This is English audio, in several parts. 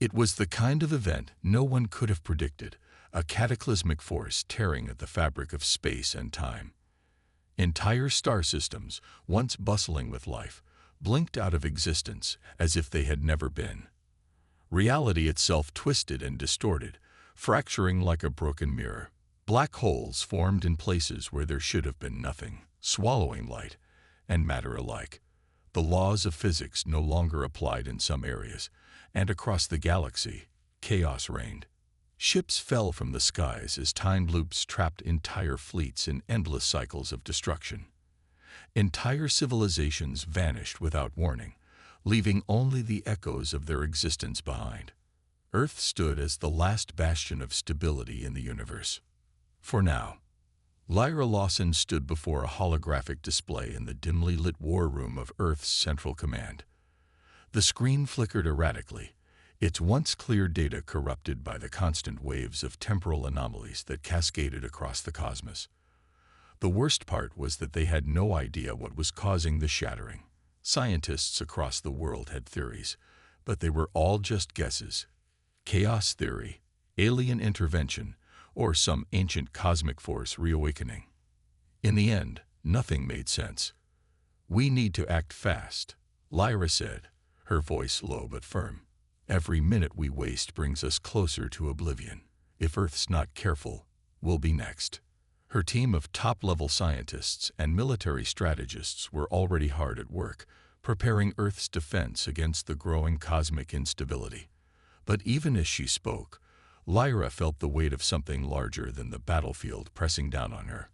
It was the kind of event no one could have predicted, a cataclysmic force tearing at the fabric of space and time. Entire star systems, once bustling with life, blinked out of existence as if they had never been. Reality itself twisted and distorted, fracturing like a broken mirror. Black holes formed in places where there should have been nothing, swallowing light and matter alike. The laws of physics no longer applied in some areas, and across the galaxy, chaos reigned. Ships fell from the skies as time loops trapped entire fleets in endless cycles of destruction. Entire civilizations vanished without warning, leaving only the echoes of their existence behind. Earth stood as the last bastion of stability in the universe. For now, Lyra Lawson stood before a holographic display in the dimly lit war room of Earth's Central Command. The screen flickered erratically, its once clear data corrupted by the constant waves of temporal anomalies that cascaded across the cosmos. The worst part was that they had no idea what was causing the shattering. Scientists across the world had theories, but they were all just guesses. Chaos theory, alien intervention, or some ancient cosmic force reawakening. In the end, nothing made sense. "We need to act fast," Lyra said, her voice low but firm. "Every minute we waste brings us closer to oblivion. If Earth's not careful, we'll be next." Her team of top-level scientists and military strategists were already hard at work, preparing Earth's defense against the growing cosmic instability. But even as she spoke, Lyra felt the weight of something larger than the battlefield pressing down on her.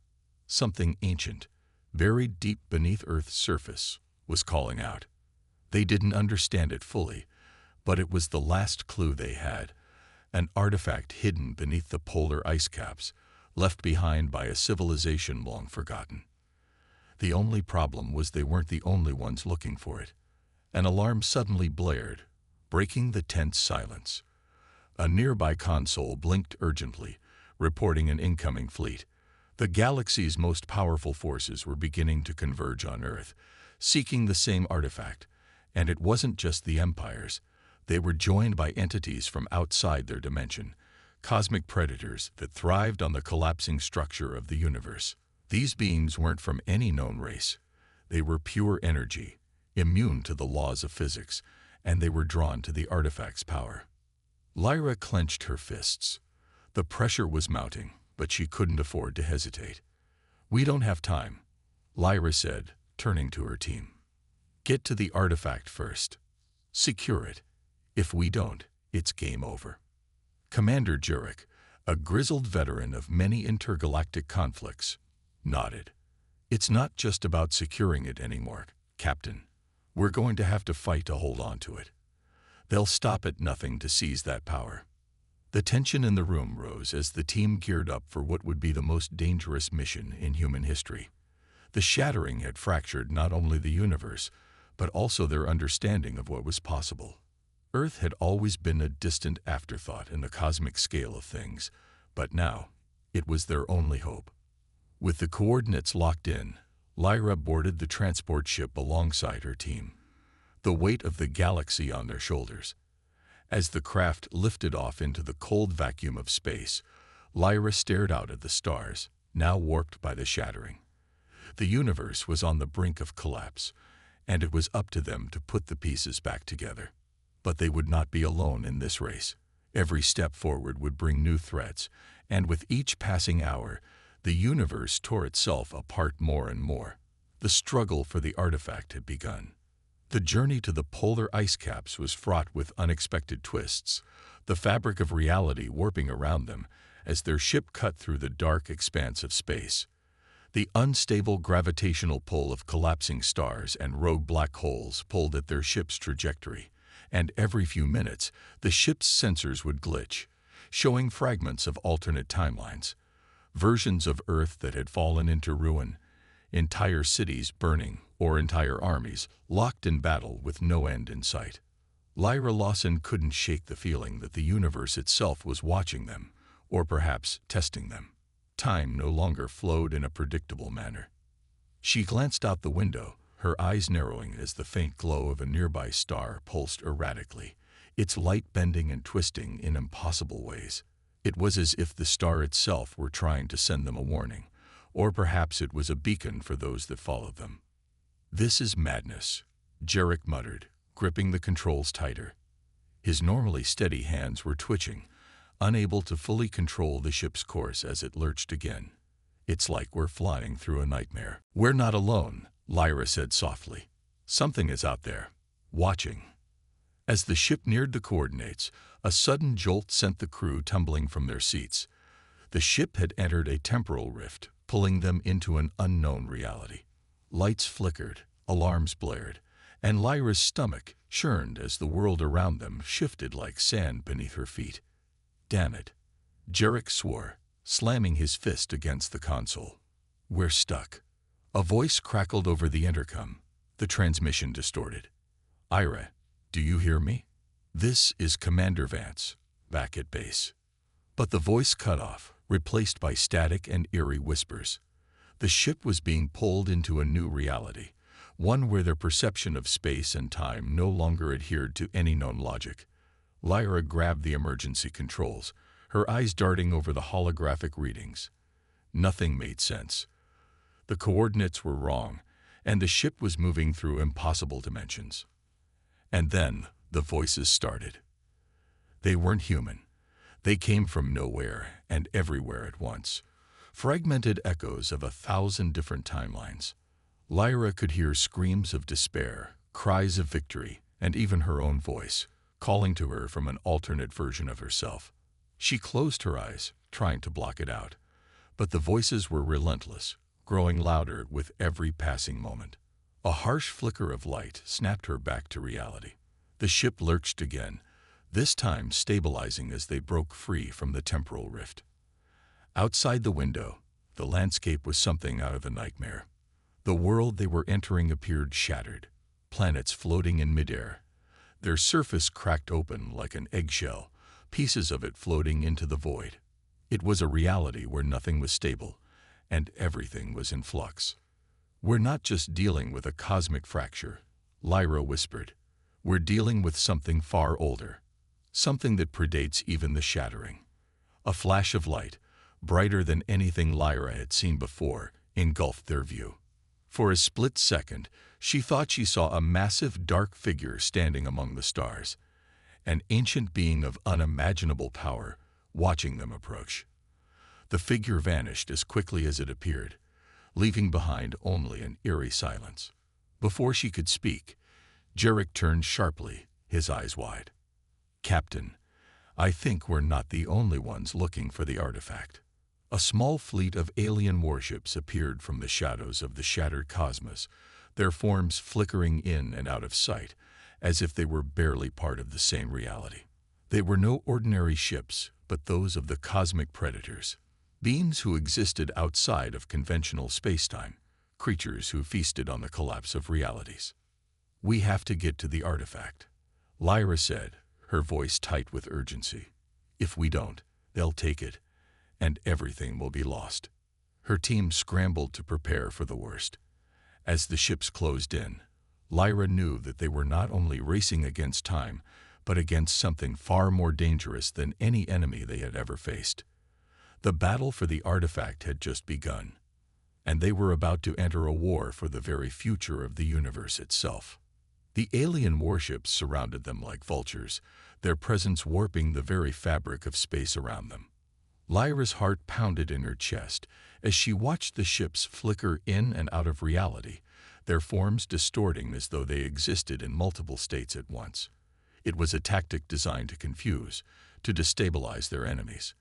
Something ancient, buried deep beneath Earth's surface, was calling out. They didn't understand it fully, but it was the last clue they had, an artifact hidden beneath the polar ice caps, left behind by a civilization long forgotten. The only problem was they weren't the only ones looking for it. An alarm suddenly blared, breaking the tense silence. A nearby console blinked urgently, reporting an incoming fleet. The galaxy's most powerful forces were beginning to converge on Earth, seeking the same artifact, and it wasn't just the empires. They were joined by entities from outside their dimension, cosmic predators that thrived on the collapsing structure of the universe. These beings weren't from any known race. They were pure energy, immune to the laws of physics, and they were drawn to the artifact's power. Lyra clenched her fists. The pressure was mounting, but she couldn't afford to hesitate. "We don't have time," Lyra said, turning to her team. "Get to the artifact first. Secure it. If we don't, it's game over." Commander Jurek, a grizzled veteran of many intergalactic conflicts, nodded. "It's not just about securing it anymore, Captain. We're going to have to fight to hold on to it. They'll stop at nothing to seize that power." The tension in the room rose as the team geared up for what would be the most dangerous mission in human history. The shattering had fractured not only the universe, but also their understanding of what was possible. Earth had always been a distant afterthought in the cosmic scale of things, but now it was their only hope. With the coordinates locked in, Lyra boarded the transport ship alongside her team, the weight of the galaxy on their shoulders. As the craft lifted off into the cold vacuum of space, Lyra stared out at the stars, now warped by the shattering. The universe was on the brink of collapse, and it was up to them to put the pieces back together. But they would not be alone in this race. Every step forward would bring new threats, and with each passing hour, the universe tore itself apart more and more. The struggle for the artifact had begun. The journey to the polar ice caps was fraught with unexpected twists, the fabric of reality warping around them as their ship cut through the dark expanse of space. The unstable gravitational pull of collapsing stars and rogue black holes pulled at their ship's trajectory, and every few minutes, the ship's sensors would glitch, showing fragments of alternate timelines, versions of Earth that had fallen into ruin, entire cities burning, or entire armies locked in battle with no end in sight. Lyra Lawson couldn't shake the feeling that the universe itself was watching them, or perhaps testing them. Time no longer flowed in a predictable manner. She glanced out the window, her eyes narrowing as the faint glow of a nearby star pulsed erratically, its light bending and twisting in impossible ways. It was as if the star itself were trying to send them a warning, or perhaps it was a beacon for those that followed them. "This is madness," Jarek muttered, gripping the controls tighter. His normally steady hands were twitching, unable to fully control the ship's course as it lurched again. "It's like we're flying through a nightmare." "We're not alone," Lyra said softly. "Something is out there, watching." As the ship neared the coordinates, a sudden jolt sent the crew tumbling from their seats. The ship had entered a temporal rift, pulling them into an unknown reality. Lights flickered, alarms blared, and Lyra's stomach churned as the world around them shifted like sand beneath her feet. "Damn it," Jarek swore, slamming his fist against the console. "We're stuck." A voice crackled over the intercom, the transmission distorted. "Ira, do you hear me? This is Commander Vance, back at base." But the voice cut off, replaced by static and eerie whispers. The ship was being pulled into a new reality, one where their perception of space and time no longer adhered to any known logic. Lyra grabbed the emergency controls, her eyes darting over the holographic readings. Nothing made sense. The coordinates were wrong, and the ship was moving through impossible dimensions. And then the voices started. They weren't human. They came from nowhere and everywhere at once, fragmented echoes of 1,000 different timelines. Lyra could hear screams of despair, cries of victory, and even her own voice, calling to her from an alternate version of herself. She closed her eyes, trying to block it out, but the voices were relentless, growing louder with every passing moment. A harsh flicker of light snapped her back to reality. The ship lurched again, this time stabilizing as they broke free from the temporal rift. Outside the window, the landscape was something out of a nightmare. The world they were entering appeared shattered, planets floating in midair, their surface cracked open like an eggshell, pieces of it floating into the void. It was a reality where nothing was stable, and everything was in flux. "We're not just dealing with a cosmic fracture," Lyra whispered. "We're dealing with something far older, something that predates even the shattering." A flash of light, brighter than anything Lyra had seen before, engulfed their view. For a split second, she thought she saw a massive dark figure standing among the stars, an ancient being of unimaginable power, watching them approach. The figure vanished as quickly as it appeared, leaving behind only an eerie silence. Before she could speak, Jarek turned sharply, his eyes wide. "Captain, I think we're not the only ones looking for the artifact." A small fleet of alien warships appeared from the shadows of the shattered cosmos, their forms flickering in and out of sight, as if they were barely part of the same reality. They were no ordinary ships, but those of the cosmic predators, beings who existed outside of conventional spacetime, creatures who feasted on the collapse of realities. "We have to get to the artifact," Lyra said, her voice tight with urgency. "If we don't, they'll take it, and everything will be lost." Her team scrambled to prepare for the worst. As the ships closed in, Lyra knew that they were not only racing against time, but against something far more dangerous than any enemy they had ever faced. The battle for the artifact had just begun, and they were about to enter a war for the very future of the universe itself. The alien warships surrounded them like vultures, their presence warping the very fabric of space around them. Lyra's heart pounded in her chest as she watched the ships flicker in and out of reality, their forms distorting as though they existed in multiple states at once. It was a tactic designed to confuse, to destabilize their enemies.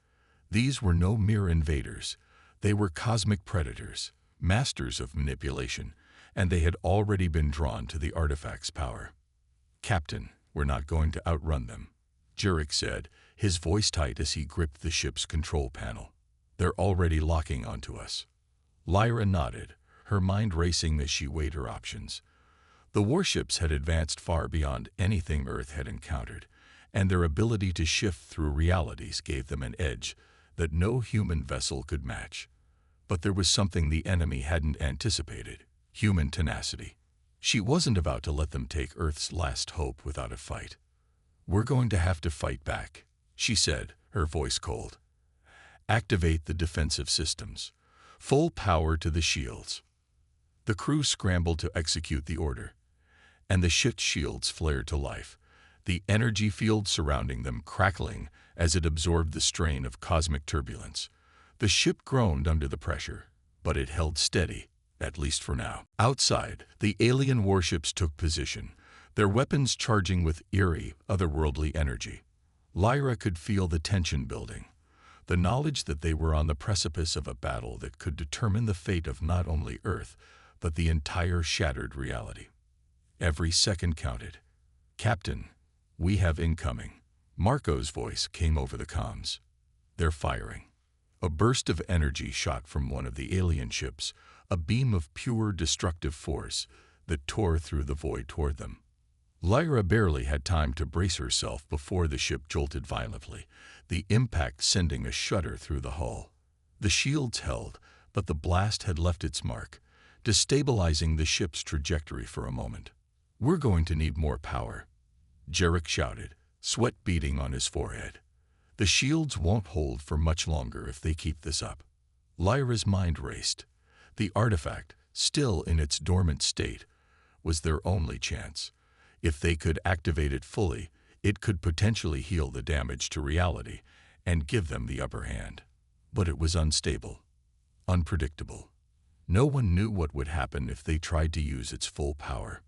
These were no mere invaders. They were cosmic predators, masters of manipulation, and they had already been drawn to the artifact's power. "Captain, we're not going to outrun them," Jarek said, his voice tight as he gripped the ship's control panel. "They're already locking onto us." Lyra nodded, her mind racing as she weighed her options. The warships had advanced far beyond anything Earth had encountered, and their ability to shift through realities gave them an edge that no human vessel could match. But there was something the enemy hadn't anticipated: human tenacity. She wasn't about to let them take Earth's last hope without a fight. "We're going to have to fight back," she said, her voice cold. "Activate the defensive systems. Full power to the shields." The crew scrambled to execute the order, and the ship's shields flared to life, the energy field surrounding them crackling as it absorbed the strain of cosmic turbulence. The ship groaned under the pressure, but it held steady, at least for now. Outside, the alien warships took position, their weapons charging with eerie, otherworldly energy. Lyra could feel the tension building, the knowledge that they were on the precipice of a battle that could determine the fate of not only Earth, but the entire shattered reality. Every second counted. "Captain, we have incoming." Marco's voice came over the comms. "They're firing." A burst of energy shot from one of the alien ships, a beam of pure destructive force that tore through the void toward them. Lyra barely had time to brace herself before the ship jolted violently, the impact sending a shudder through the hull. The shields held, but the blast had left its mark, destabilizing the ship's trajectory for a moment. "We're going to need more power," Jarek shouted, sweat beading on his forehead. "The shields won't hold for much longer if they keep this up." Lyra's mind raced. The artifact, still in its dormant state, was their only chance. If they could activate it fully, it could potentially heal the damage to reality and give them the upper hand. But it was unstable, unpredictable. No one knew what would happen if they tried to use its full power.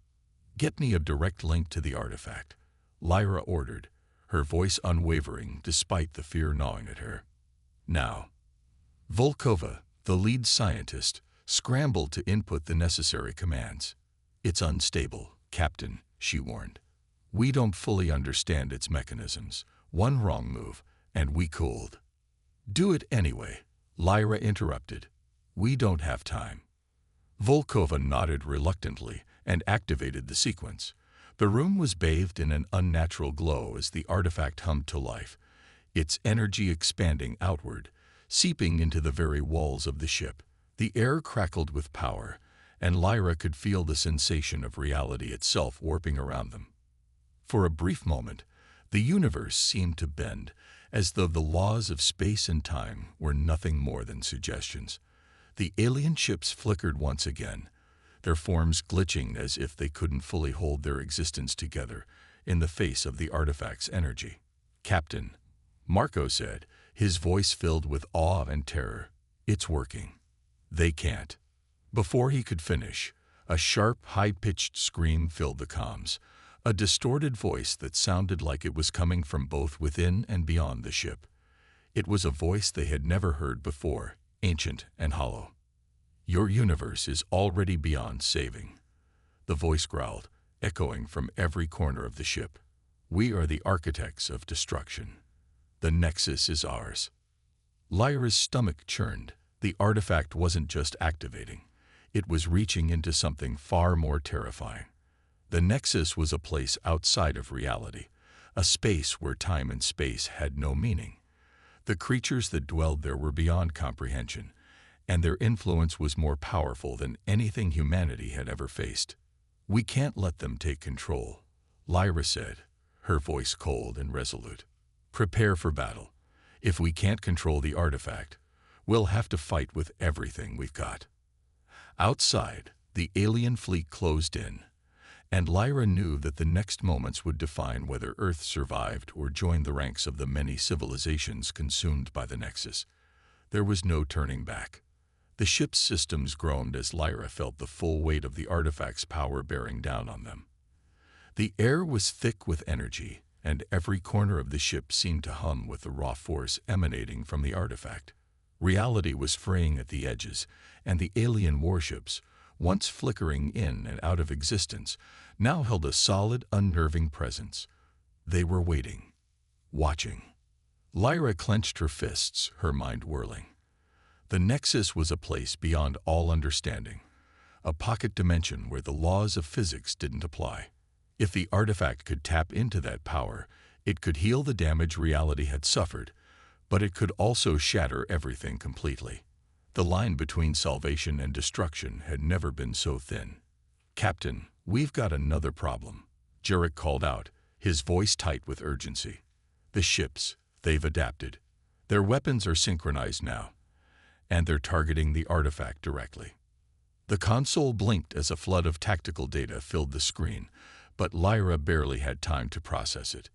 "Get me a direct link to the artifact," Lyra ordered, her voice unwavering despite the fear gnawing at her. Now. Volkova, the lead scientist, scrambled to input the necessary commands. "It's unstable, Captain," she warned. "We don't fully understand its mechanisms. One wrong move, and we cooled." "Do it anyway," Lyra interrupted. "We don't have time." Volkova nodded reluctantly and activated the sequence. The room was bathed in an unnatural glow as the artifact hummed to life, its energy expanding outward, seeping into the very walls of the ship. The air crackled with power, and Lyra could feel the sensation of reality itself warping around them. For a brief moment, the universe seemed to bend, as though the laws of space and time were nothing more than suggestions. The alien ships flickered once again, their forms glitching as if they couldn't fully hold their existence together in the face of the artifact's energy. "Captain," Marco said, his voice filled with awe and terror, "it's working. They can't." Before he could finish, a sharp, high-pitched scream filled the comms, a distorted voice that sounded like it was coming from both within and beyond the ship. It was a voice they had never heard before, ancient and hollow. "Your universe is already beyond saving," the voice growled, echoing from every corner of the ship. "We are the architects of destruction. The Nexus is ours." Lyra's stomach churned. The artifact wasn't just activating. It was reaching into something far more terrifying. The Nexus was a place outside of reality, a space where time and space had no meaning. The creatures that dwelled there were beyond comprehension, and their influence was more powerful than anything humanity had ever faced. "We can't let them take control," Lyra said, her voice cold and resolute. "Prepare for battle. If we can't control the artifact, we'll have to fight with everything we've got." Outside, the alien fleet closed in, and Lyra knew that the next moments would define whether Earth survived or joined the ranks of the many civilizations consumed by the Nexus. There was no turning back. The ship's systems groaned as Lyra felt the full weight of the artifact's power bearing down on them. The air was thick with energy, and every corner of the ship seemed to hum with the raw force emanating from the artifact. Reality was fraying at the edges, and the alien warships, once flickering in and out of existence, now held a solid, unnerving presence. They were waiting, watching. Lyra clenched her fists, her mind whirling. The Nexus was a place beyond all understanding, a pocket dimension where the laws of physics didn't apply. If the artifact could tap into that power, it could heal the damage reality had suffered, but it could also shatter everything completely. The line between salvation and destruction had never been so thin. "Captain, we've got another problem," Jarek called out, his voice tight with urgency. "The ships, they've adapted. Their weapons are synchronized now, and they're targeting the artifact directly." The console blinked as a flood of tactical data filled the screen, but Lyra barely had time to process it.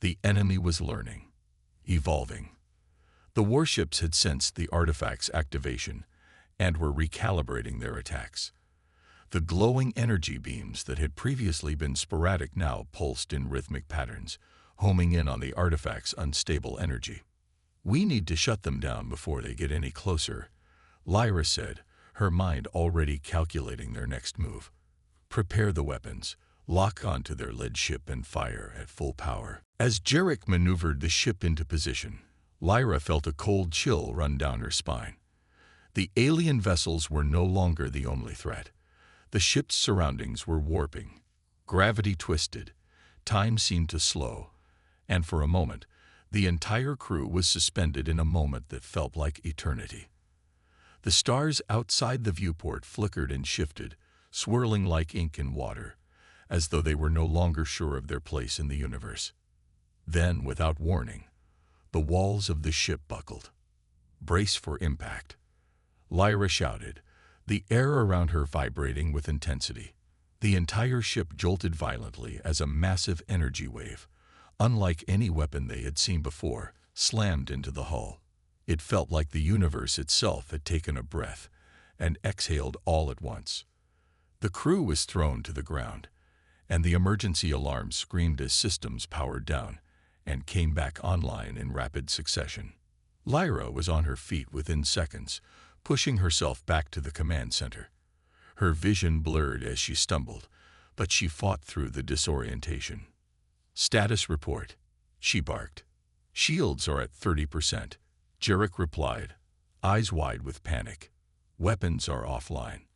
The enemy was learning, evolving. The warships had sensed the artifact's activation and were recalibrating their attacks. The glowing energy beams that had previously been sporadic now pulsed in rhythmic patterns, homing in on the artifact's unstable energy. "We need to shut them down before they get any closer," Lyra said, her mind already calculating their next move. "Prepare the weapons, lock onto their lead ship and fire at full power." As Jarek maneuvered the ship into position, Lyra felt a cold chill run down her spine. The alien vessels were no longer the only threat. The ship's surroundings were warping. Gravity twisted, time seemed to slow, and for a moment, the entire crew was suspended in a moment that felt like eternity. The stars outside the viewport flickered and shifted, swirling like ink in water, as though they were no longer sure of their place in the universe. Then, without warning, the walls of the ship buckled. "Brace for impact," Lyra shouted, the air around her vibrating with intensity. The entire ship jolted violently as a massive energy wave, unlike any weapon they had seen before, slammed into the hull. It felt like the universe itself had taken a breath and exhaled all at once. The crew was thrown to the ground, and the emergency alarms screamed as systems powered down and came back online in rapid succession. Lyra was on her feet within seconds, pushing herself back to the command center. Her vision blurred as she stumbled, but she fought through the disorientation. "Status report," she barked. "Shields are at 30%. Jarek replied, eyes wide with panic. "Weapons are offline.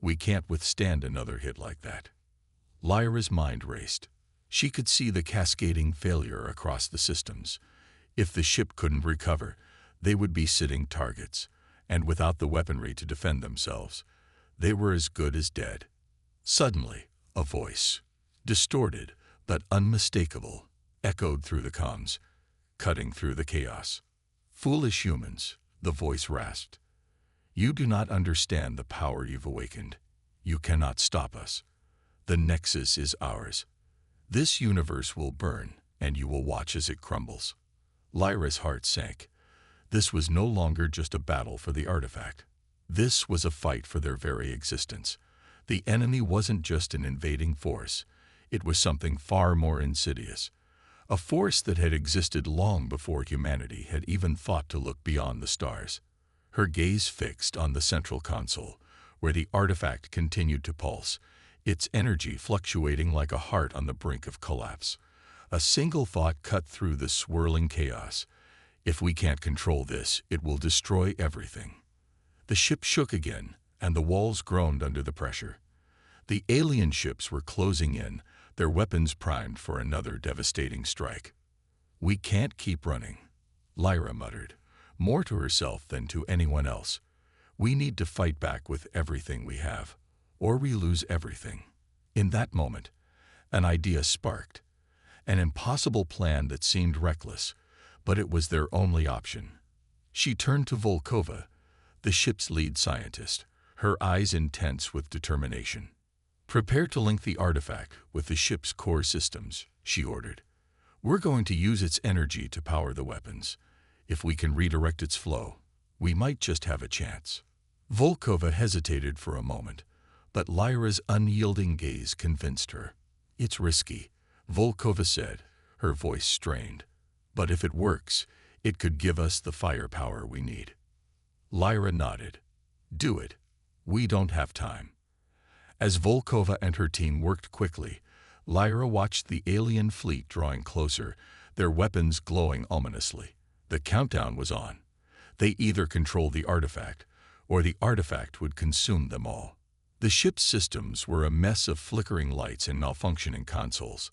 We can't withstand another hit like that." Lyra's mind raced. She could see the cascading failure across the systems. If the ship couldn't recover, they would be sitting targets, and without the weaponry to defend themselves, they were as good as dead. Suddenly, a voice, distorted but unmistakable, echoed through the comms, cutting through the chaos. "Foolish humans," the voice rasped. "You do not understand the power you've awakened. You cannot stop us. The Nexus is ours. This universe will burn, and you will watch as it crumbles." Lyra's heart sank. This was no longer just a battle for the artifact. This was a fight for their very existence. The enemy wasn't just an invading force. It was something far more insidious. A force that had existed long before humanity had even thought to look beyond the stars. Her gaze fixed on the central console, where the artifact continued to pulse, its energy fluctuating like a heart on the brink of collapse. A single thought cut through the swirling chaos. "If we can't control this, it will destroy everything." The ship shook again, and the walls groaned under the pressure. The alien ships were closing in, their weapons primed for another devastating strike. "We can't keep running," Lyra muttered, more to herself than to anyone else. "We need to fight back with everything we have, or we lose everything." In that moment, an idea sparked, an impossible plan that seemed reckless, but it was their only option. She turned to Volkova, the ship's lead scientist, her eyes intense with determination. "Prepare to link the artifact with the ship's core systems," she ordered. "We're going to use its energy to power the weapons. If we can redirect its flow, we might just have a chance." Volkova hesitated for a moment, but Lyra's unyielding gaze convinced her. "It's risky," Volkova said, her voice strained. "But if it works, it could give us the firepower we need." Lyra nodded. "Do it. We don't have time." As Volkova and her team worked quickly, Lyra watched the alien fleet drawing closer, their weapons glowing ominously. The countdown was on. They either controlled the artifact, or the artifact would consume them all. The ship's systems were a mess of flickering lights and malfunctioning consoles.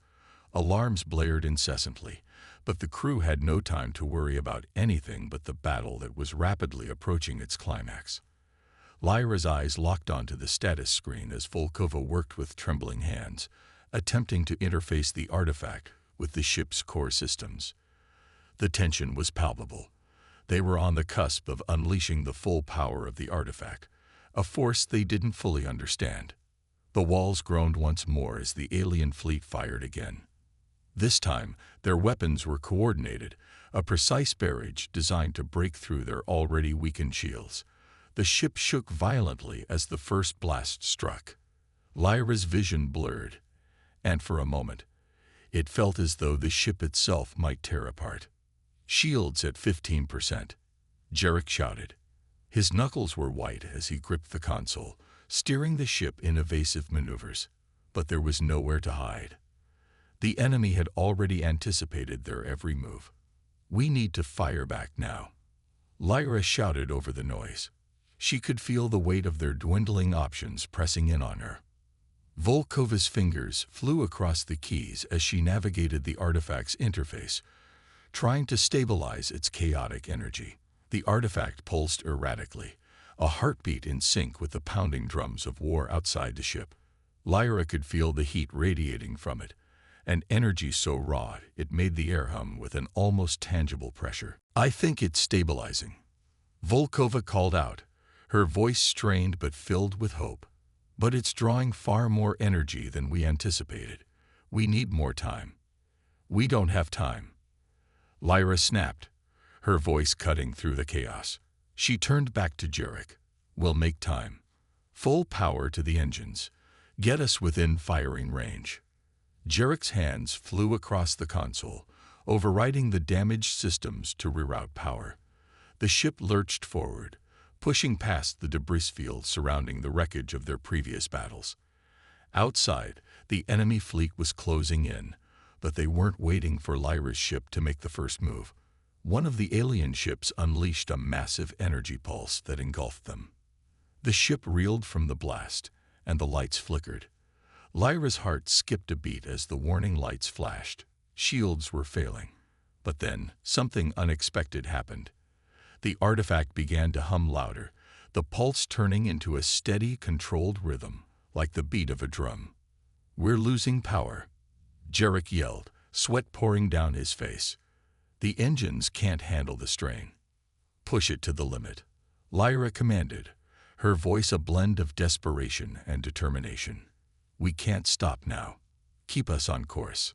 Alarms blared incessantly, but the crew had no time to worry about anything but the battle that was rapidly approaching its climax. Lyra's eyes locked onto the status screen as Volkova worked with trembling hands, attempting to interface the artifact with the ship's core systems. The tension was palpable. They were on the cusp of unleashing the full power of the artifact, a force they didn't fully understand. The walls groaned once more as the alien fleet fired again. This time, their weapons were coordinated, a precise barrage designed to break through their already weakened shields. The ship shook violently as the first blast struck. Lyra's vision blurred, and for a moment, it felt as though the ship itself might tear apart. "Shields at 15%, Jarek shouted. His knuckles were white as he gripped the console, steering the ship in evasive maneuvers. But there was nowhere to hide. The enemy had already anticipated their every move. "We need to fire back now," Lyra shouted over the noise. She could feel the weight of their dwindling options pressing in on her. Volkova's fingers flew across the keys as she navigated the artifact's interface, trying to stabilize its chaotic energy. The artifact pulsed erratically, a heartbeat in sync with the pounding drums of war outside the ship. Lyra could feel the heat radiating from it, an energy so raw it made the air hum with an almost tangible pressure. "I think it's stabilizing," Volkova called out, her voice strained but filled with hope. "But it's drawing far more energy than we anticipated. We need more time." "We don't have time," Lyra snapped, her voice cutting through the chaos. She turned back to Jarek. "We'll make time. Full power to the engines. Get us within firing range." Jarek's hands flew across the console, overriding the damaged systems to reroute power. The ship lurched forward, pushing past the debris field surrounding the wreckage of their previous battles. Outside, the enemy fleet was closing in, but they weren't waiting for Lyra's ship to make the first move. One of the alien ships unleashed a massive energy pulse that engulfed them. The ship reeled from the blast, and the lights flickered. Lyra's heart skipped a beat as the warning lights flashed. Shields were failing. But then, something unexpected happened. The artifact began to hum louder, the pulse turning into a steady, controlled rhythm, like the beat of a drum. "We're losing power," Jarek yelled, sweat pouring down his face. "The engines can't handle the strain." "Push it to the limit," Lyra commanded, her voice a blend of desperation and determination. "We can't stop now. Keep us on course."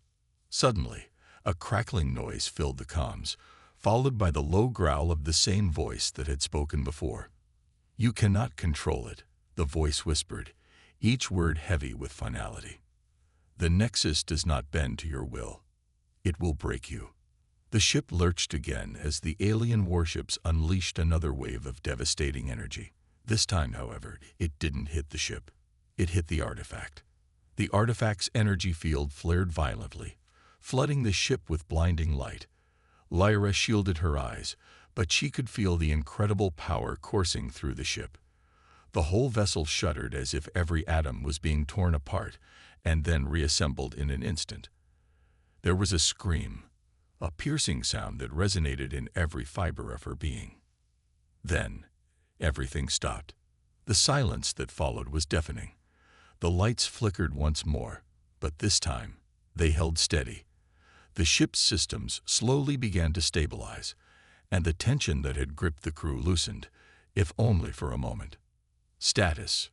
Suddenly, a crackling noise filled the comms, followed by the low growl of the same voice that had spoken before. "You cannot control it," the voice whispered, each word heavy with finality. "The Nexus does not bend to your will. It will break you." The ship lurched again as the alien warships unleashed another wave of devastating energy. This time, however, it didn't hit the ship. It hit the artifact. The artifact's energy field flared violently, flooding the ship with blinding light. Lyra shielded her eyes, but she could feel the incredible power coursing through the ship. The whole vessel shuddered as if every atom was being torn apart and then reassembled in an instant. There was a scream, a piercing sound that resonated in every fiber of her being. Then, everything stopped. The silence that followed was deafening. The lights flickered once more, but this time, they held steady. The ship's systems slowly began to stabilize, and the tension that had gripped the crew loosened, if only for a moment. "Status,"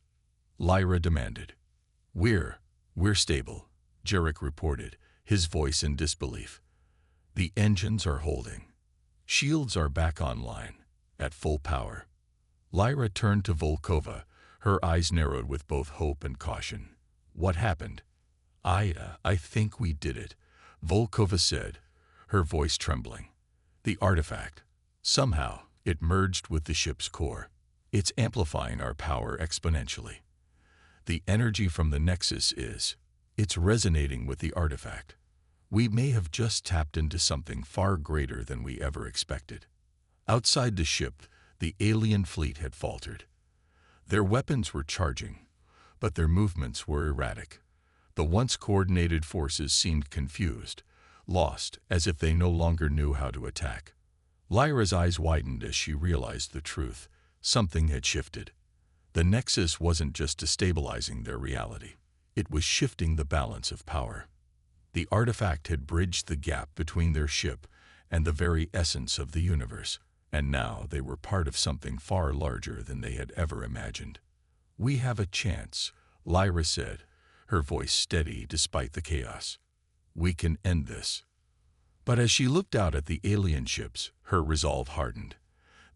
Lyra demanded. We're stable," Jarek reported, his voice in disbelief. "The engines are holding. Shields are back online, at full power." Lyra turned to Volkova, her eyes narrowed with both hope and caution. "What happened?" I think we did it," Volkova said, her voice trembling. "The artifact. Somehow, it merged with the ship's core. It's amplifying our power exponentially. The energy from the Nexus it's resonating with the artifact. We may have just tapped into something far greater than we ever expected." Outside the ship, the alien fleet had faltered. Their weapons were charging, but their movements were erratic. The once coordinated forces seemed confused, lost, as if they no longer knew how to attack. Lyra's eyes widened as she realized the truth. Something had shifted. The Nexus wasn't just destabilizing their reality. It was shifting the balance of power. The artifact had bridged the gap between their ship and the very essence of the universe, and now they were part of something far larger than they had ever imagined. "We have a chance," Lyra said, her voice steady despite the chaos. "We can end this." But as she looked out at the alien ships, her resolve hardened.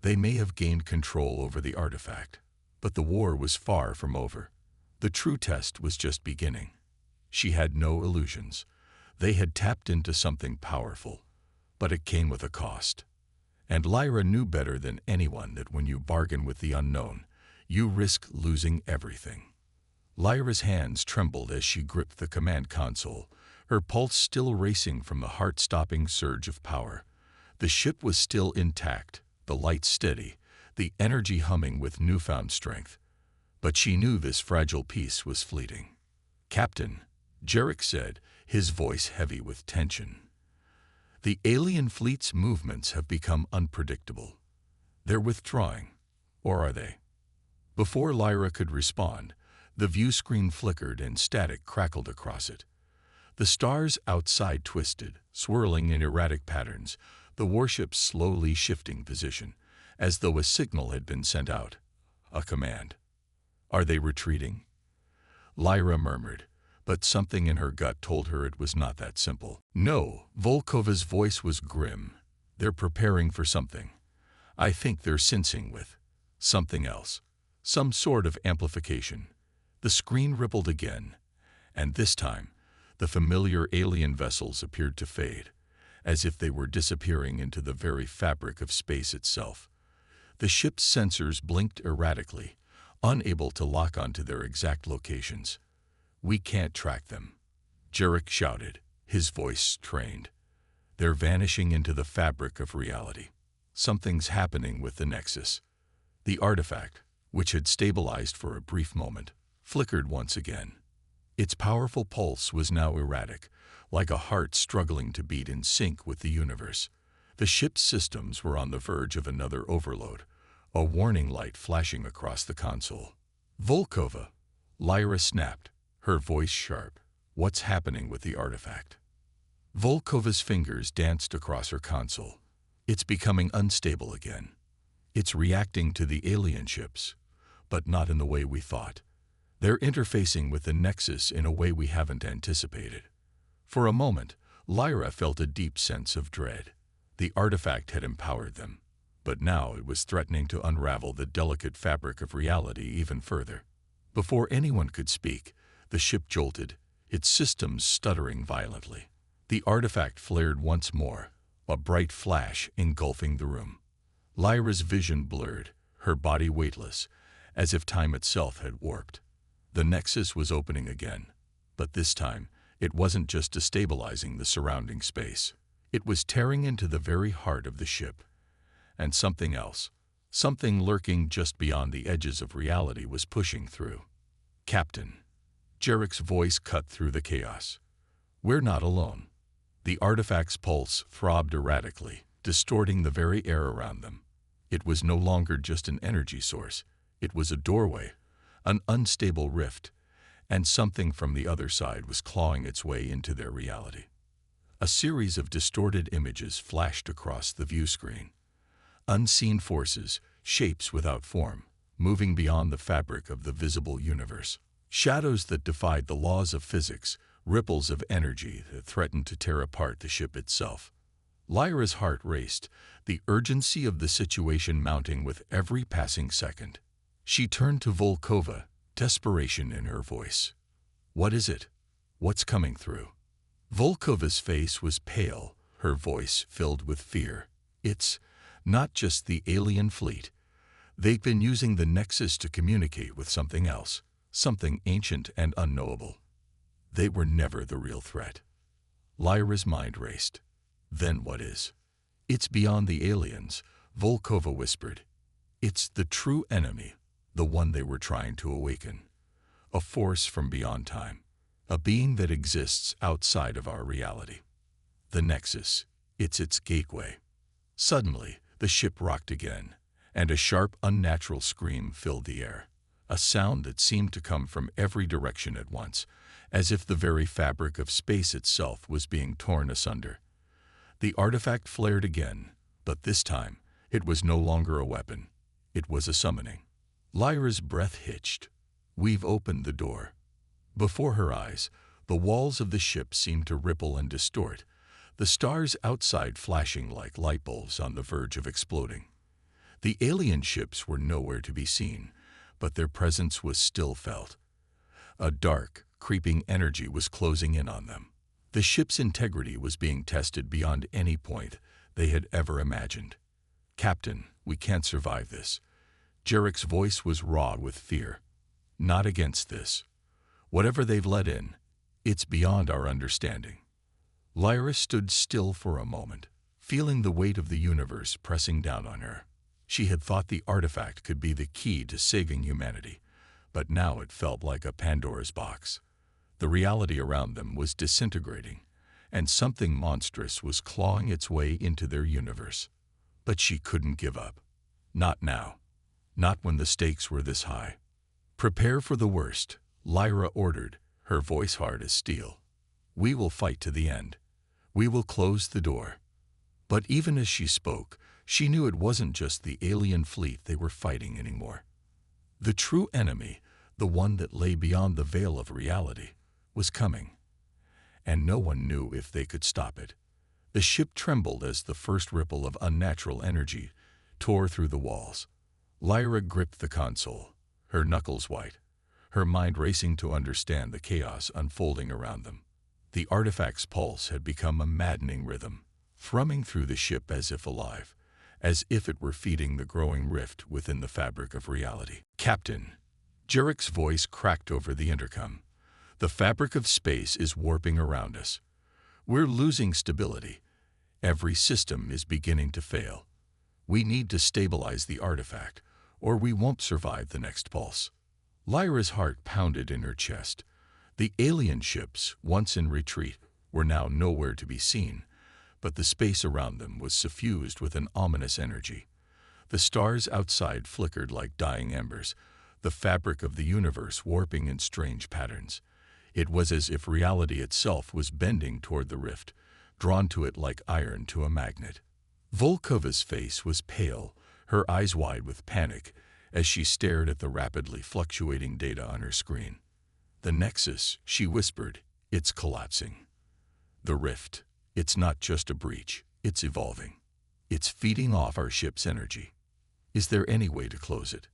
They may have gained control over the artifact, but the war was far from over. The true test was just beginning. She had no illusions. They had tapped into something powerful, but it came with a cost. And Lyra knew better than anyone that when you bargain with the unknown, you risk losing everything. Lyra's hands trembled as she gripped the command console, her pulse still racing from the heart-stopping surge of power. The ship was still intact, the lights steady, the energy humming with newfound strength. But she knew this fragile piece was fleeting. "Captain," Jarek said, his voice heavy with tension. "The alien fleet's movements have become unpredictable. They're withdrawing, or are they?" Before Lyra could respond, the view screen flickered and static crackled across it. The stars outside twisted, swirling in erratic patterns, the warship slowly shifting position, as though a signal had been sent out. A command. "Are they retreating?" Lyra murmured, but something in her gut told her it was not that simple. "No," Volkova's voice was grim. "They're preparing for something. I think they're sensing with something else. Some sort of amplification." The screen rippled again, and this time, the familiar alien vessels appeared to fade, as if they were disappearing into the very fabric of space itself. The ship's sensors blinked erratically, unable to lock onto their exact locations. "We can't track them," Jarek shouted, his voice strained. "They're vanishing into the fabric of reality. Something's happening with the Nexus." The artifact, which had stabilized for a brief moment, flickered once again. Its powerful pulse was now erratic, like a heart struggling to beat in sync with the universe. The ship's systems were on the verge of another overload, a warning light flashing across the console. "Volkova," Lyra snapped, her voice sharp. "What's happening with the artifact?" Volkova's fingers danced across her console. "It's becoming unstable again. It's reacting to the alien ships, but not in the way we thought. They're interfacing with the Nexus in a way we haven't anticipated." For a moment, Lyra felt a deep sense of dread. The artifact had empowered them, but now it was threatening to unravel the delicate fabric of reality even further. Before anyone could speak, the ship jolted, its systems stuttering violently. The artifact flared once more, a bright flash engulfing the room. Lyra's vision blurred, her body weightless, as if time itself had warped. The Nexus was opening again, but this time it wasn't just destabilizing the surrounding space. It was tearing into the very heart of the ship. And something else, something lurking just beyond the edges of reality, was pushing through. "Captain," Jarek's voice cut through the chaos. "We're not alone." The artifact's pulse throbbed erratically, distorting the very air around them. It was no longer just an energy source. It was a doorway, an unstable rift, and something from the other side was clawing its way into their reality. A series of distorted images flashed across the view screen. Unseen forces, shapes without form, moving beyond the fabric of the visible universe. Shadows that defied the laws of physics, ripples of energy that threatened to tear apart the ship itself. Lyra's heart raced, the urgency of the situation mounting with every passing second. She turned to Volkova, desperation in her voice. "What is it? What's coming through?" Volkova's face was pale, her voice filled with fear. "It's not just the alien fleet. They've been using the Nexus to communicate with something else, something ancient and unknowable. They were never the real threat." Lyra's mind raced. "Then what is?" "It's beyond the aliens," Volkova whispered. "It's the true enemy, the one they were trying to awaken. A force from beyond time, a being that exists outside of our reality. The Nexus, it's its gateway." Suddenly, the ship rocked again, and a sharp, unnatural scream filled the air. A sound that seemed to come from every direction at once, as if the very fabric of space itself was being torn asunder. The artifact flared again, but this time it was no longer a weapon. It was a summoning. Lyra's breath hitched. We've opened the door. Before her eyes, the walls of the ship seemed to ripple and distort, the stars outside flashing like light bulbs on the verge of exploding. The alien ships were nowhere to be seen, but their presence was still felt. A dark, creeping energy was closing in on them. The ship's integrity was being tested beyond any point they had ever imagined. "Captain, we can't survive this." Jarek's voice was raw with fear. "Not against this. Whatever they've let in, it's beyond our understanding." Lyra stood still for a moment, feeling the weight of the universe pressing down on her. She had thought the artifact could be the key to saving humanity, but now it felt like a Pandora's box. The reality around them was disintegrating, and something monstrous was clawing its way into their universe. But she couldn't give up. Not now. Not when the stakes were this high. "Prepare for the worst," Lyra ordered, her voice hard as steel. "We will fight to the end. We will close the door." But even as she spoke, she knew it wasn't just the alien fleet they were fighting anymore. The true enemy, the one that lay beyond the veil of reality, was coming. And no one knew if they could stop it. The ship trembled as the first ripple of unnatural energy tore through the walls. Lyra gripped the console, her knuckles white, her mind racing to understand the chaos unfolding around them. The artifact's pulse had become a maddening rhythm, thrumming through the ship as if alive, as if it were feeding the growing rift within the fabric of reality. "Captain," Jarek's voice cracked over the intercom. "The fabric of space is warping around us. We're losing stability. Every system is beginning to fail. We need to stabilize the artifact, or we won't survive the next pulse." Lyra's heart pounded in her chest. The alien ships, once in retreat, were now nowhere to be seen, but the space around them was suffused with an ominous energy. The stars outside flickered like dying embers, the fabric of the universe warping in strange patterns. It was as if reality itself was bending toward the rift, drawn to it like iron to a magnet. Volkova's face was pale, her eyes wide with panic, as she stared at the rapidly fluctuating data on her screen. "The Nexus," she whispered, "it's collapsing. The rift, it's not just a breach, it's evolving. It's feeding off our ship's energy. Is there any way to close it?"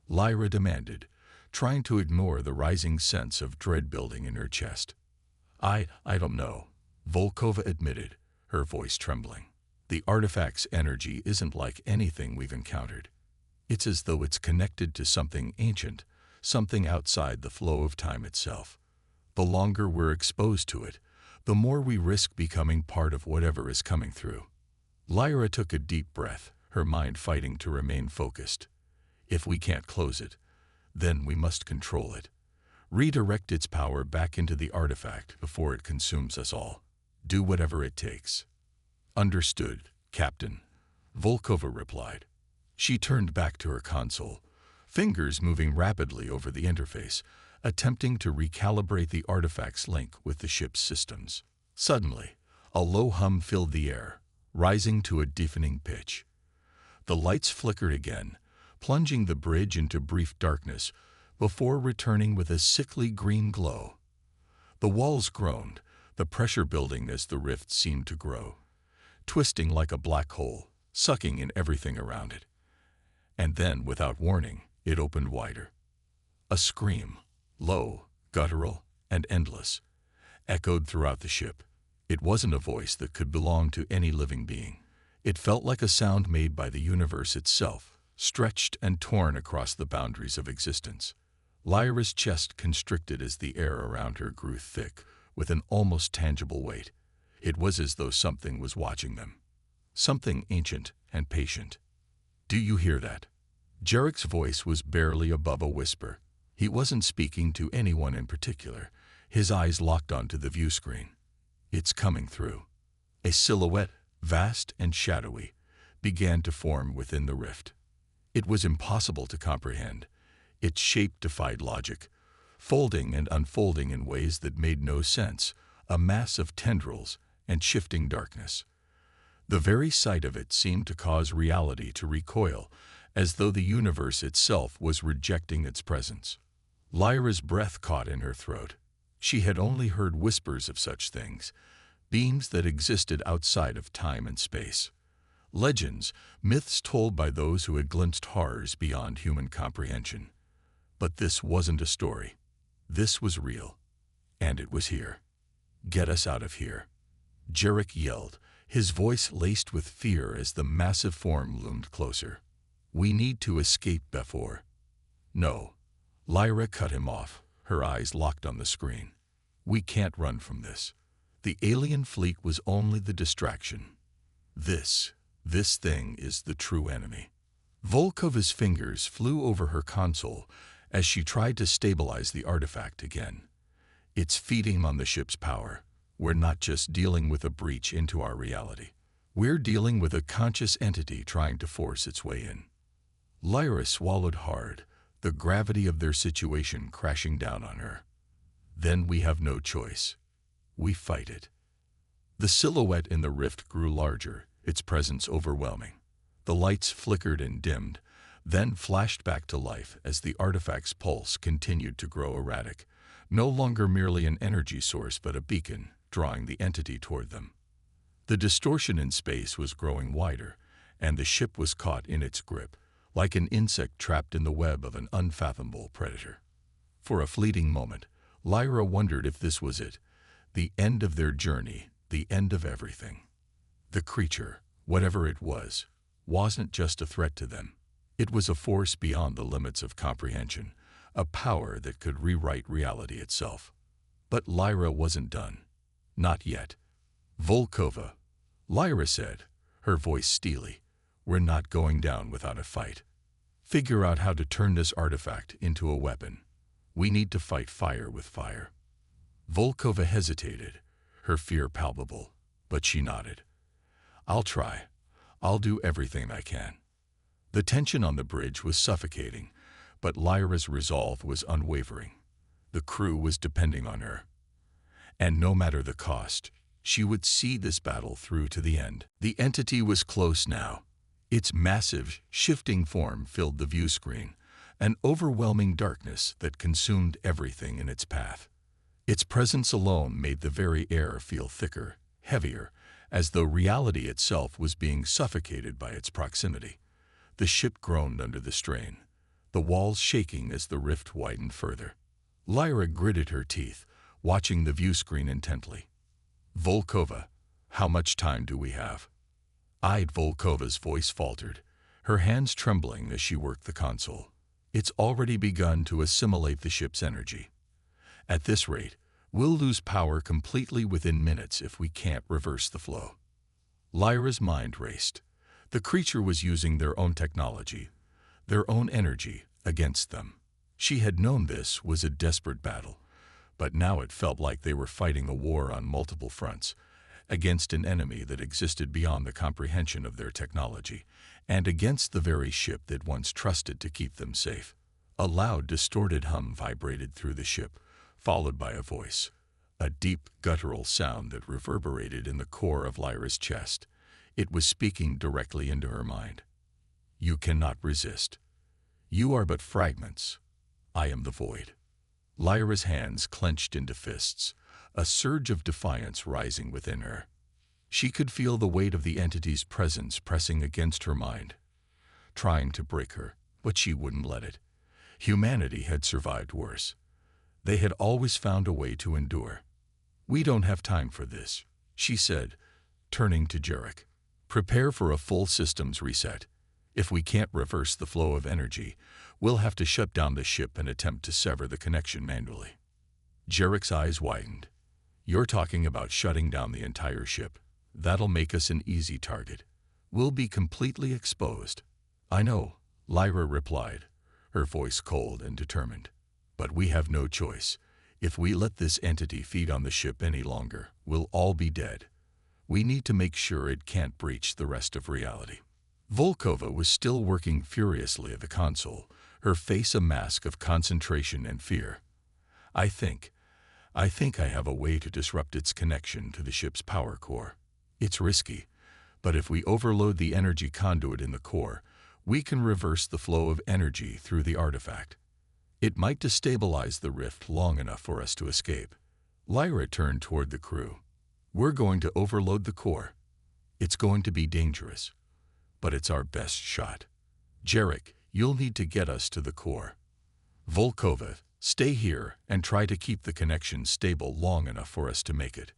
Lyra demanded, trying to ignore the rising sense of dread building in her chest. I don't know," Volkova admitted, her voice trembling. "The artifact's energy isn't like anything we've encountered. It's as though it's connected to something ancient, something outside the flow of time itself. The longer we're exposed to it, the more we risk becoming part of whatever is coming through." Lyra took a deep breath, her mind fighting to remain focused. "If we can't close it, then we must control it. Redirect its power back into the artifact before it consumes us all. Do whatever it takes." "Understood, Captain," Volkova replied. She turned back to her console, fingers moving rapidly over the interface, attempting to recalibrate the artifact's link with the ship's systems. Suddenly, a low hum filled the air, rising to a deafening pitch. The lights flickered again, plunging the bridge into brief darkness before returning with a sickly green glow. The walls groaned, the pressure building as the rift seemed to grow, twisting like a black hole, sucking in everything around it. And then, without warning, it opened wider. A scream, low, guttural, and endless, echoed throughout the ship. It wasn't a voice that could belong to any living being. It felt like a sound made by the universe itself, stretched and torn across the boundaries of existence. Lyra's chest constricted as the air around her grew thick with an almost tangible weight. It was as though something was watching them. Something ancient and patient. "Do you hear that?" Jarek's voice was barely above a whisper. He wasn't speaking to anyone in particular, his eyes locked onto the view screen. "It's coming through." A silhouette, vast and shadowy, began to form within the rift. It was impossible to comprehend. Its shape defied logic, folding and unfolding in ways that made no sense, a mass of tendrils and shifting darkness. The very sight of it seemed to cause reality to recoil, as though the universe itself was rejecting its presence. Lyra's breath caught in her throat. She had only heard whispers of such things, beings that existed outside of time and space. Legends, myths told by those who had glimpsed horrors beyond human comprehension. But this wasn't a story. This was real. And it was here. "Get us out of here," Jarek yelled, his voice laced with fear as the massive form loomed closer. "We need to escape before." "No." Lyra cut him off, her eyes locked on the screen. "We can't run from this. The alien fleet was only the distraction. This thing is the true enemy." Volkova's fingers flew over her console as she tried to stabilize the artifact again. "It's feeding on the ship's power. We're not just dealing with a breach into our reality. We're dealing with a conscious entity trying to force its way in." Lyra swallowed hard, the gravity of their situation crashing down on her. "Then we have no choice. We fight it." The silhouette in the rift grew larger, its presence overwhelming. The lights flickered and dimmed, then flashed back to life as the artifact's pulse continued to grow erratic, no longer merely an energy source but a beacon, drawing the entity toward them. The distortion in space was growing wider, and the ship was caught in its grip, like an insect trapped in the web of an unfathomable predator. For a fleeting moment, Lyra wondered if this was it, the end of their journey, the end of everything. The creature, whatever it was, wasn't just a threat to them. It was a force beyond the limits of comprehension, a power that could rewrite reality itself. But Lyra wasn't done. Not yet. "Volkova," Lyra said, her voice steely, "we're not going down without a fight. Figure out how to turn this artifact into a weapon. We need to fight fire with fire." Volkova hesitated, her fear palpable, but she nodded. "I'll try. I'll do everything I can." The tension on the bridge was suffocating, but Lyra's resolve was unwavering. The crew was depending on her. And no matter the cost, she would see this battle through to the end. The entity was close now. Its massive, shifting form filled the view screen, an overwhelming darkness that consumed everything in its path. Its presence alone made the very air feel thicker, heavier, as though reality itself was being suffocated by its proximity. The ship groaned under the strain, the walls shaking as the rift widened further. Lyra gritted her teeth, watching the view screen intently. "Volkova, how much time do we have?" Volkova's voice faltered, her hands trembling as she worked the console. "It's already begun to assimilate the ship's energy. At this rate, we'll lose power completely within minutes if we can't reverse the flow." Lyra's mind raced. The creature was using their own technology, their own energy, against them. She had known this was a desperate battle, but now it felt like they were fighting a war on multiple fronts, against an enemy that existed beyond the comprehension of their technology, and against the very ship that once trusted to keep them safe. A loud, distorted hum vibrated through the ship, followed by a voice, a deep, guttural sound that reverberated in the core of Lyra's chest. It was speaking directly into her mind. "You cannot resist. You are but fragments. I am the void." Lyra's hands clenched into fists, a surge of defiance rising within her. She could feel the weight of the entity's presence pressing against her mind, trying to break her, but she wouldn't let it. Humanity had survived worse. They had always found a way to endure. "We don't have time for this," she said, turning to Jarek. "Prepare for a full systems reset. If we can't reverse the flow of energy, we'll have to shut down the ship and attempt to sever the connection manually." Jarek's eyes widened. "You're talking about shutting down the entire ship. That'll make us an easy target. We'll be completely exposed." "I know," Lyra replied, her voice cold and determined. "But we have no choice. If we let this entity feed on the ship any longer, we'll all be dead. We need to make sure it can't breach the rest of reality." Volkova was still working furiously at the console, her face a mask of concentration and fear. I think I have a way to disrupt its connection to the ship's power core. It's risky, but if we overload the energy conduit in the core, we can reverse the flow of energy through the artifact. It might destabilize the rift long enough for us to escape. Lyra turned toward the crew. We're going to overload the core. It's going to be dangerous, but it's our best shot. Jarek, you'll need to get us to the core. Volkova, stay here and try to keep the connection stable long enough for us to make it.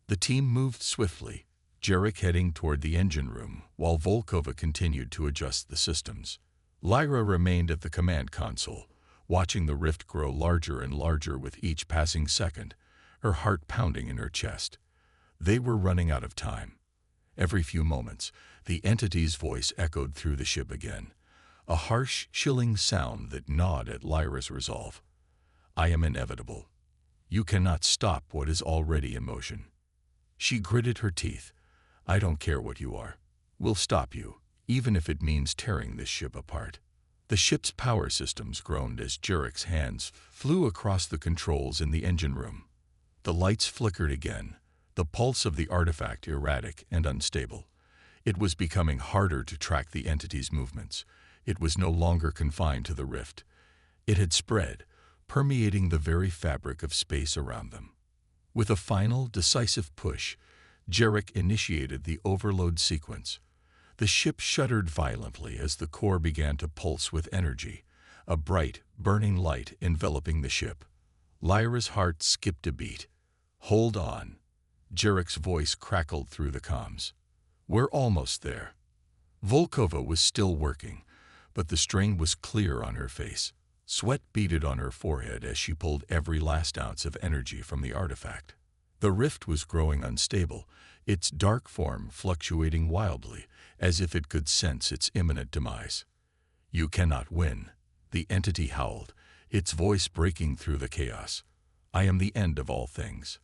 The team moved swiftly, Jarek heading toward the engine room, while Volkova continued to adjust the systems. Lyra remained at the command console, watching the rift grow larger and larger with each passing second, her heart pounding in her chest. They were running out of time. Every few moments, the entity's voice echoed through the ship again, a harsh, chilling sound that gnawed at Lyra's resolve. I am inevitable. You cannot stop what is already in motion. She gritted her teeth. I don't care what you are. We'll stop you, even if it means tearing this ship apart. The ship's power systems groaned as Jarek's hands flew across the controls in the engine room. The lights flickered again, the pulse of the artifact erratic and unstable. It was becoming harder to track the entity's movements. It was no longer confined to the rift. It had spread, permeating the very fabric of space around them. With a final, decisive push, Jarek initiated the overload sequence. The ship shuddered violently as the core began to pulse with energy, a bright, burning light enveloping the ship. Lyra's heart skipped a beat. Hold on. Jarek's voice crackled through the comms. We're almost there. Volkova was still working, but the strain was clear on her face. Sweat beaded on her forehead as she pulled every last ounce of energy from the artifact. The rift was growing unstable, its dark form fluctuating wildly, as if it could sense its imminent demise. You cannot win, the entity howled, its voice breaking through the chaos. I am the end of all things.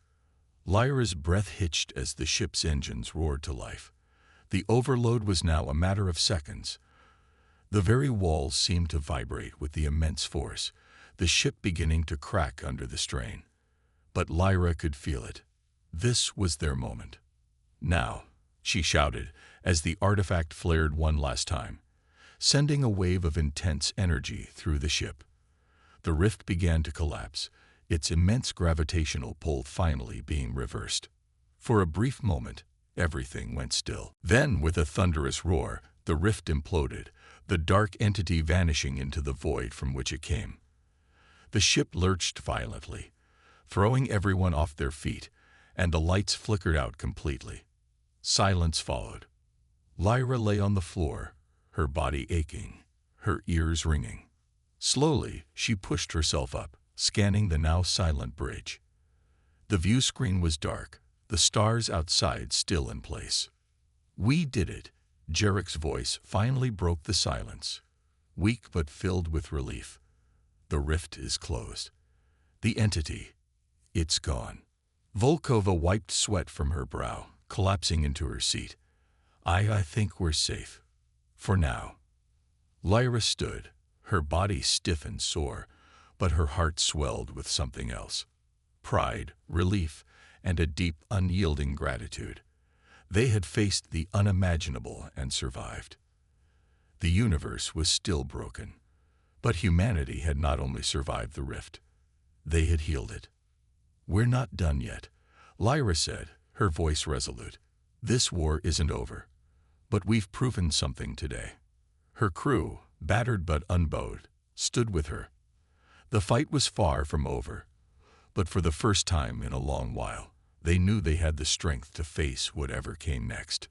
Lyra's breath hitched as the ship's engines roared to life. The overload was now a matter of seconds. The very walls seemed to vibrate with the immense force, the ship beginning to crack under the strain. But Lyra could feel it. This was their moment. Now, she shouted, as the artifact flared one last time, sending a wave of intense energy through the ship. The rift began to collapse, its immense gravitational pull finally being reversed. For a brief moment, everything went still. Then, with a thunderous roar, the rift imploded, the dark entity vanishing into the void from which it came. The ship lurched violently, throwing everyone off their feet, and the lights flickered out completely. Silence followed. Lyra lay on the floor, her body aching, her ears ringing. Slowly, she pushed herself up, scanning the now silent bridge. The view screen was dark, the stars outside still in place. We did it. Jarek's voice finally broke the silence, weak but filled with relief. The rift is closed. The entity, it's gone. Volkova wiped sweat from her brow, collapsing into her seat. I think we're safe. For now. Lyra stood, her body stiff and sore, but her heart swelled with something else. Pride, relief, and a deep, unyielding gratitude. They had faced the unimaginable and survived. The universe was still broken, but humanity had not only survived the rift, they had healed it. We're not done yet, Lyra said, her voice resolute. This war isn't over, but we've proven something today. Her crew, battered but unbowed, stood with her. The fight was far from over, but for the first time in a long while, they knew they had the strength to face whatever came next.